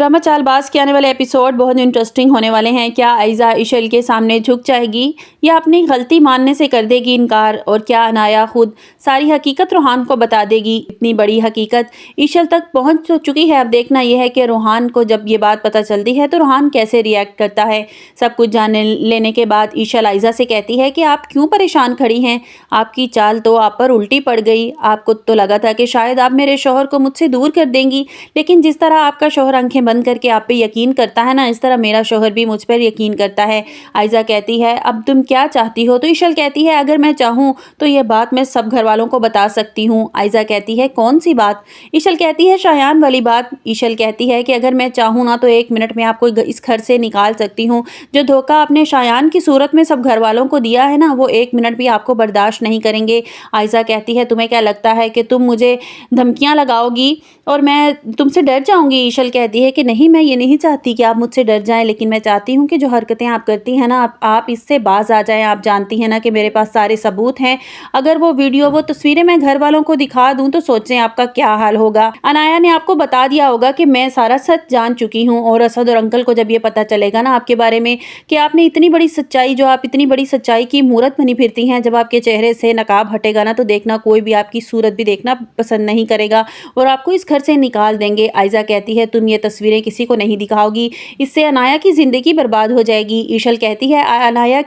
Drama Chaalbaaz के आने वाले एपिसोड बहुत इंटरेस्टिंग होने वाले हैं। क्या आयज़ा इशल के सामने झुक जाएगी या अपनी गलती मानने से कर देगी इनकार? और क्या अनाया खुद सारी हकीकत रूहान को बता देगी? इतनी बड़ी हकीकत इशल तक पहुंच तो चुकी है। अब देखना यह है कि रूहान को जब ये बात पता चलती है तो रूहान कैसे रिएक्ट करता है। सब कुछ जान लेने के बाद इशल आयज़ा से कहती है कि आप क्यों परेशान खड़ी हैं? आपकी चाल तो आप पर उल्टी पड़ गई। आपको तो लगा था कि शायद आप मेरे शौहर को मुझसे दूर कर देंगी, लेकिन जिस तरह आपका शौहर आंखें बंद करके आप पे यकीन करता है ना, इस तरह मेरा शौहर भी मुझ पर यकीन करता है। आयज़ा कहती है अब तुम क्या चाहती हो? तो इशल कहती है अगर मैं चाहूँ तो ये बात मैं सब घर वालों को बता सकती हूँ। आयज़ा कहती है कौन सी बात? इशल कहती है शायान वाली बात। इशल कहती है कि अगर मैं चाहूँ ना तो 1 मिनट में आपको इस घर से निकाल सकती हूँ। जो धोखा आपने शायान की सूरत में सब घर वालों को दिया है ना, वो 1 मिनट भी आपको बर्दाश्त नहीं करेंगे। आयज़ा कहती है तुम्हें क्या लगता है कि तुम मुझे धमकियाँ लगाओगी और मैं तुमसे डर जाऊँगी? इशल कहती है कि नहीं, मैं ये नहीं चाहती कि आप मुझसे डर जाएँ, लेकिन मैं चाहती हूँ कि जो हरकतें आप करती हैं ना, आप इससे बाज़ आ जाएँ। आप जानती हैं ना कि मेरे पास सारे सबूत हैं। अगर वो वीडियो, वो तस्वीरें मैं घर वालों को दिखा दूँ तो सोचें आपका क्या हाल होगा। अनाया ने आपको बता दिया होगा कि मैं सारा सच जान चुकी हूँ, और असद और अंकल को जब ये पता चलेगा ना आपके बारे में कि आपने इतनी बड़ी सच्चाई, जो आप इतनी बड़ी सच्चाई की मूरत बनी फिरती हैं, जब आपके चेहरे से नकाब हटेगा ना तो देखना कोई भी आपकी सूरत भी देखना पसंद नहीं करेगा और आपको इस घर से निकाल देंगे। आयज़ा कहती है तुम ये तस्वीरें किसी को नहीं दिखाओगी, इससे अनाया की जिंदगी बर्बाद हो जाएगी। इशल कहती है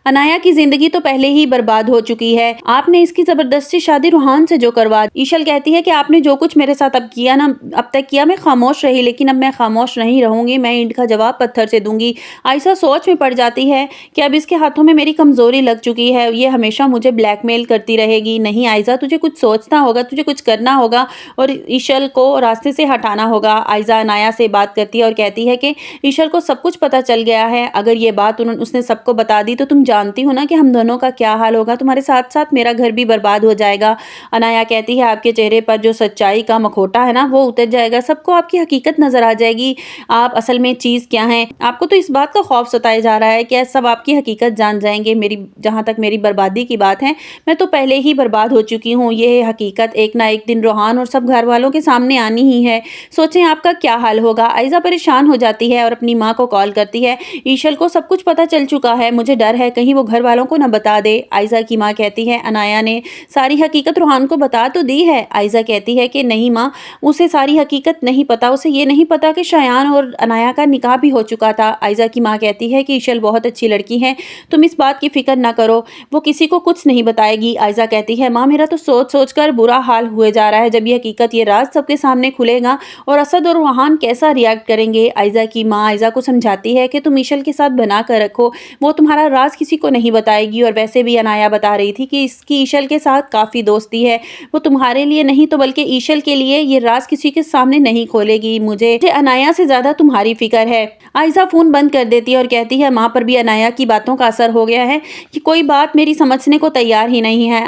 अनाया की जिंदगी तो पहले ही बर्बाद हो चुकी है। आपने इसकी जबरदस्ती शादी रूहान से जो करवा। इशल कहती है कि आपने जो कुछ मेरे साथ अब तक किया मैं खामोश रही, लेकिन अब मैं खामोश नहीं रहूंगी। मैं इनका जवाब पत्थर से दूंगी। आयशा सोच में पड़ जाती है कि अब इसके हाथों में मेरी कमजोरी लग चुकी है। ये हमेशा मुझे ब्लैकमेल करती रहेगी। नहीं आयशा, तुझे कुछ सोचना होगा, तुझे कुछ करना होगा और इशल को रास्ते से हटाना होगा। आयशा अनाया से बात करती है और कहती है कि इशल को सब कुछ पता चल गया है। अगर ये बात उसने सबको बता दी तो तुम जानती हो ना कि हम दोनों का क्या हाल होगा। तुम्हारे साथ साथ मेरा घर भी बर्बाद हो जाएगा। अनाया कहती है आपके चेहरे पर जो सच्चाई का मखौटा है ना, वो उतर जाएगा। सबको आपकी हकीकत नजर आ जाएगी। आप असल में चीज क्या है। आपको तो इस बात का खौफ सताया जा रहा है कि सब आपकी हकीकत जान जाएंगे। जहां तक मेरी बर्बादी की बात है, मैं तो पहले ही बर्बाद हो चुकी हूँ। ये हकीकत एक ना एक दिन रूहान और सब घर वालों के सामने आनी ही है। सोचें आपका क्या हाल होगा। आयशा परेशान हो जाती है और अपनी माँ को कॉल करती है। ईशल को सब कुछ पता चल चुका है, मुझे डर है कहीं वो घर वालों को न बता दे। आयशा की माँ कहती है अनाया ने सारी हकीकत रूहान को बता तो दी है। आयशा कहती है कि नहीं माँ, उसे सारी हकीकत नहीं पता। उसे ये नहीं पता कि शायान और अनाया का निकाह भी हो चुका था। आयशा की माँ कहती है कि ईशल बहुत अच्छी लड़की है, तुम इस बात की फिक्र ना करो, वो किसी को कुछ नहीं बताएगी। आयशा कहती है माँ, मेरा तो सोच सोच कर बुरा हाल हुए जा रहा है। जब ये हकीकत, ये राज सबके सामने खुलेगा और असद और रूहान कैसा रिएक्ट करेंगे। आयशा की माँ आयशा को समझाती है कि तुम इशल के साथ बना कर रखो, वो तुम्हारा राज किसी को नहीं बताएगी। और वैसे भी अनाया बता रही थी कि इसकी इशल के साथ काफ़ी दोस्ती है, वो तुम्हारे लिए नहीं तो बल्कि इशल के लिए ये राज किसी के सामने नहीं खोलेगी। मुझे अनाया से ज़्यादा तुम्हारी फिक्र है। आयशा फ़ोन बंद कर देती है और कहती है माँ पर भी अनाया की बातों का असर हो गया है कि कोई बात मेरी समझने को तैयार ही नहीं है।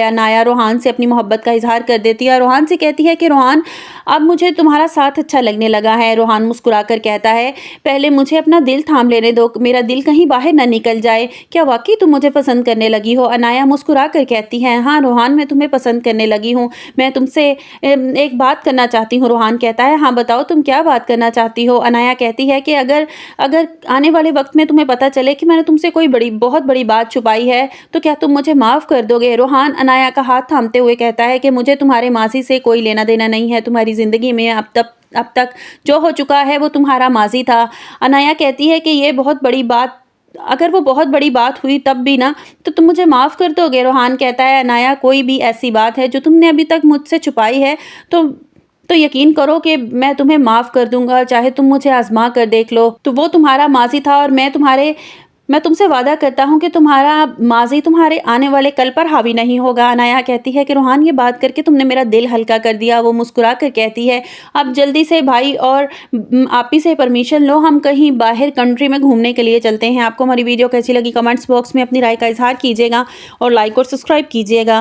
अनाया रूहान से अपनी मोहब्बत का इजहार कर देती है और रूहान से कहती है कि रूहान, अब मुझे तुम्हारा साथ अच्छा लगने लगा है। रूहान मुस्कुराकर कहता है पहले मुझे अपना दिल थाम लेने दो, मेरा दिल कहीं बाहर ना निकल जाए। क्या वाकई तुम मुझे पसंद करने लगी हो? अनाया मुस्कुराकर कहती है हाँ रूहान, मैं तुम्हें पसंद करने लगी हूँ। मैं तुमसे एक बात करना चाहती हूँ। रूहान कहता है हाँ बताओ, तुम क्या बात करना चाहती हो? अनाया कहती है कि अगर आने वाले वक्त में तुम्हें पता चले कि मैंने तुमसे कोई बहुत बड़ी बात छुपाई है तो क्या तुम मुझे माफ़ कर दोगे? रूहान अनाया का हाथ थामते हुए कहता है कि मुझे तुम्हारे मासी से कोई लेना देना नहीं है। तुम्हारी ज़िंदगी में अब तक जो हो चुका है वो तुम्हारा माजी था। अनाया कहती है कि ये बहुत बड़ी बात, अगर वो बहुत बड़ी बात हुई तब भी ना, तो तुम मुझे माफ़ कर दोगे? रूहान कहता है अनाया, कोई भी ऐसी बात है जो तुमने अभी तक मुझसे छुपाई है तो यकीन करो कि मैं तुम्हें माफ़ कर दूंगा, चाहे तुम मुझे आजमा कर देख लो। तो वो तुम्हारा माजी था और मैं तुमसे वादा करता हूँ कि तुम्हारा माजी तुम्हारे आने वाले कल पर हावी नहीं होगा। अनाया कहती है कि रूहान, ये बात करके तुमने मेरा दिल हल्का कर दिया। वो मुस्कुरा कर कहती है अब जल्दी से भाई और आप ही से परमिशन लो, हम कहीं बाहर कंट्री में घूमने के लिए चलते हैं। आपको हमारी वीडियो कैसी लगी कमेंट्स बॉक्स में अपनी राय का इजहार कीजिएगा और लाइक और सब्सक्राइब कीजिएगा।